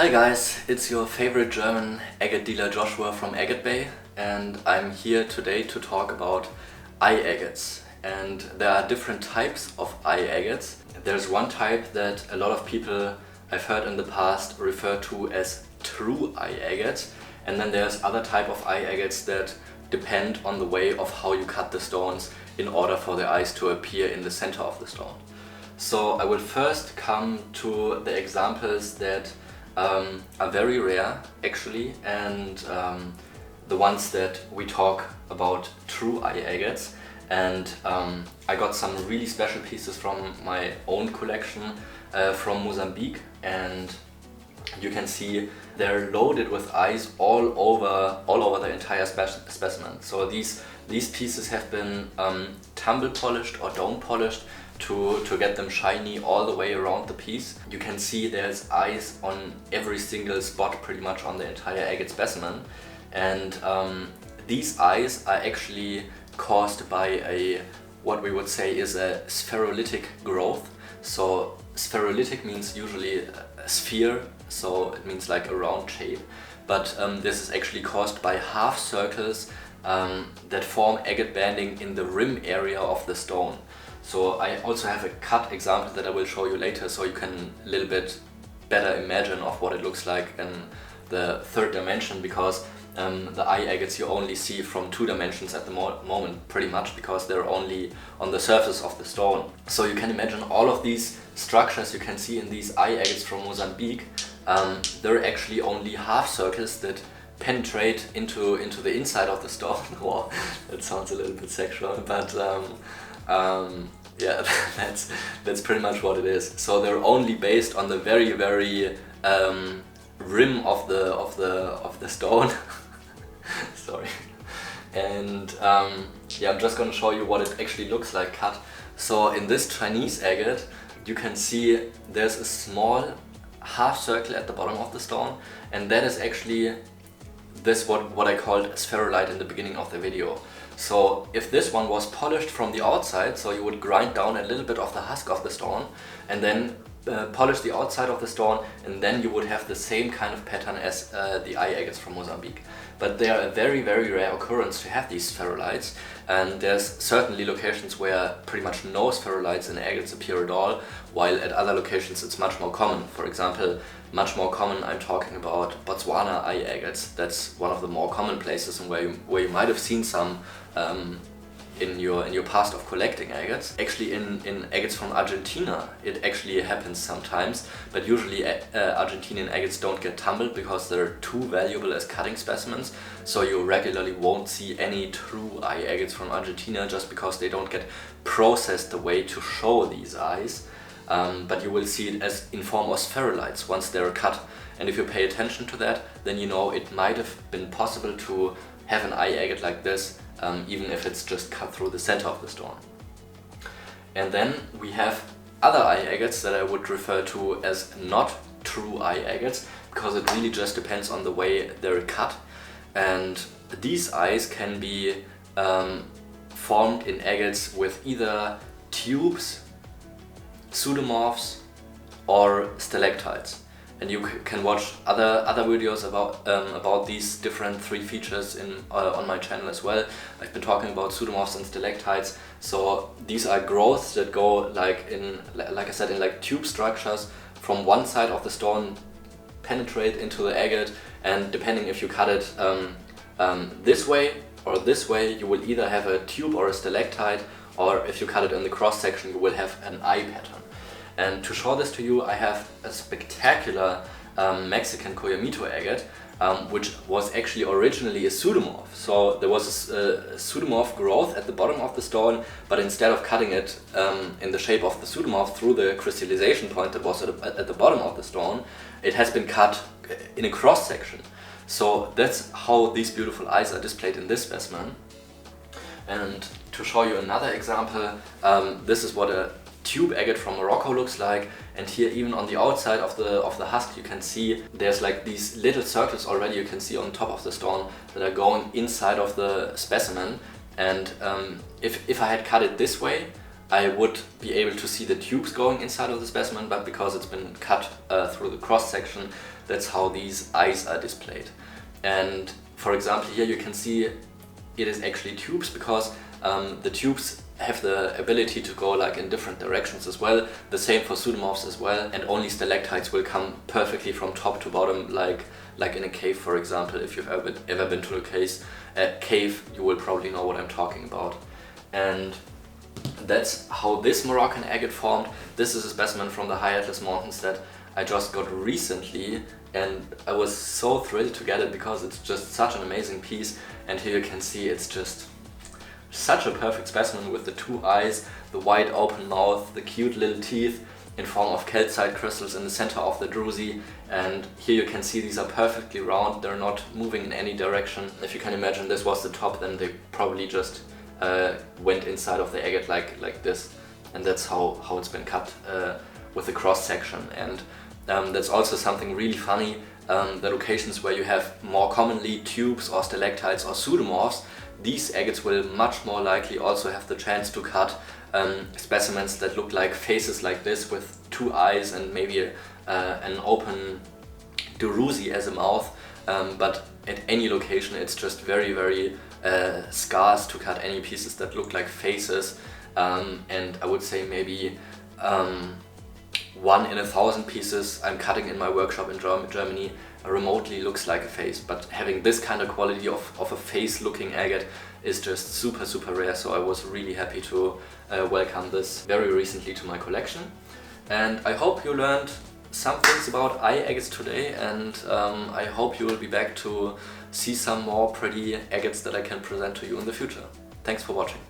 Hi guys, it's your favorite German agate dealer Joshua from Agatebay, and I'm here today to talk about eye agates. And there are different types of eye agates. There's one type that a lot of people I've heard in the past refer to as true eye agates, and then there's other type of eye agates that depend on the way of how you cut the stones in order for the eyes to appear in the center of the stone. So I will first come to the examples that are very rare actually, and the ones that we talk about true eye agates. And I got some really special pieces from my own collection from Mozambique, and you can see they're loaded with eyes all over the entire specimen. So these pieces have been tumble polished or dome polished to get them shiny all the way around the piece. You can see there's eyes on every single spot pretty much on the entire agate specimen, and these eyes are actually caused by what we would say is a spherolytic growth. So spherolytic means usually a sphere, so it means like a round shape, but this is actually caused by half circles that form agate banding in the rim area of the stone. So I also have a cut example that I will show you later, so you can a little bit better imagine of what it looks like in the third dimension, because the eye agates you only see from 2 dimensions at the moment pretty much, because they're only on the surface of the stone. So you can imagine all of these structures you can see in these eye agates from Mozambique, they're actually only half circles that penetrate into the inside of the stone. Wow, that sounds a little bit sexual, but yeah, that's pretty much what it is. So they're only based on the very rim of the stone. Sorry. And yeah, I'm just gonna show you what it actually looks like cut. So in this Chinese agate, you can see there's a small half circle at the bottom of the stone, and that is actually this what I called spherolite in the beginning of the video. So if this one was polished from the outside, so you would grind down a little bit of the husk of the stone and then polish the outside of the stone, and then you would have the same kind of pattern as the eye agates from Mozambique. But they are a very rare occurrence to have these spherolites, and there's certainly locations where pretty much no spherolites in agates appear at all, while at other locations it's much more common. For example, much more common, I'm talking about Botswana eye agates. That's one of the more common places, and where you might have seen some in your past of collecting agates. Actually in agates from Argentina it actually happens sometimes, but usually Argentinian agates don't get tumbled because they're too valuable as cutting specimens, so you regularly won't see any true eye agates from Argentina just because they don't get processed the way to show these eyes. But you will see it as in form of spherolites once they're cut, and if you pay attention to that, then you know it might have been possible to have an eye agate like this, even if it's just cut through the center of the stone. And then we have other eye agates that I would refer to as not true eye agates, because it really just depends on the way they're cut. And these eyes can be formed in agates with either tubes, pseudomorphs, or stalactites. And you can watch other videos about these different 3 features on my channel as well. I've been talking about pseudomorphs and stalactites. So these are growths that go like I said, in like tube structures from one side of the stone, penetrate into the agate, and depending if you cut it this way or this way, you will either have a tube or a stalactite, or if you cut it in the cross section, you will have an eye pattern. And to show this to you, I have a spectacular Mexican Coyamito agate, which was actually originally a pseudomorph. So there was a pseudomorph growth at the bottom of the stone, but instead of cutting it in the shape of the pseudomorph through the crystallization point that was at the bottom of the stone, it has been cut in a cross section. So that's how these beautiful eyes are displayed in this specimen. And to show you another example, this is what a tube agate from Morocco looks like, and here even on the outside of the husk you can see there's like these little circles already you can see on top of the stone that are going inside of the specimen. And if I had cut it this way, I would be able to see the tubes going inside of the specimen, but because it's been cut through the cross section, that's how these eyes are displayed. And for example, here you can see it is actually tubes, because the tubes have the ability to go like in different directions as well. The same for pseudomorphs as well, and only stalactites will come perfectly from top to bottom, like in a cave, for example. If you've ever been to a cave, you will probably know what I'm talking about. And that's how this Moroccan agate formed. This is a specimen from the High Atlas Mountains that I just got recently, and I was so thrilled to get it because it's just such an amazing piece. And here you can see it's just such a perfect specimen with the two eyes, the wide open mouth, the cute little teeth in form of calcite crystals in the center of the druzy. And here you can see these are perfectly round, they're not moving in any direction. If you can imagine this was the top, then they probably just went inside of the agate like this, and that's how it's been cut with the cross section. And that's also something really funny. The locations where you have more commonly tubes or stalactites or pseudomorphs, these agates will much more likely also have the chance to cut specimens that look like faces like this with two eyes and maybe an open druzy as a mouth. But at any location it's just very, very scarce to cut any pieces that look like faces. And I would say maybe 1 in 1,000 pieces I'm cutting in my workshop in Germany remotely looks like a face, but having this kind of quality of a face looking agate is just super, super rare. So I was really happy to welcome this very recently to my collection. And I hope you learned some things about eye agates today, and I hope you will be back to see some more pretty agates that I can present to you in the future. Thanks for watching.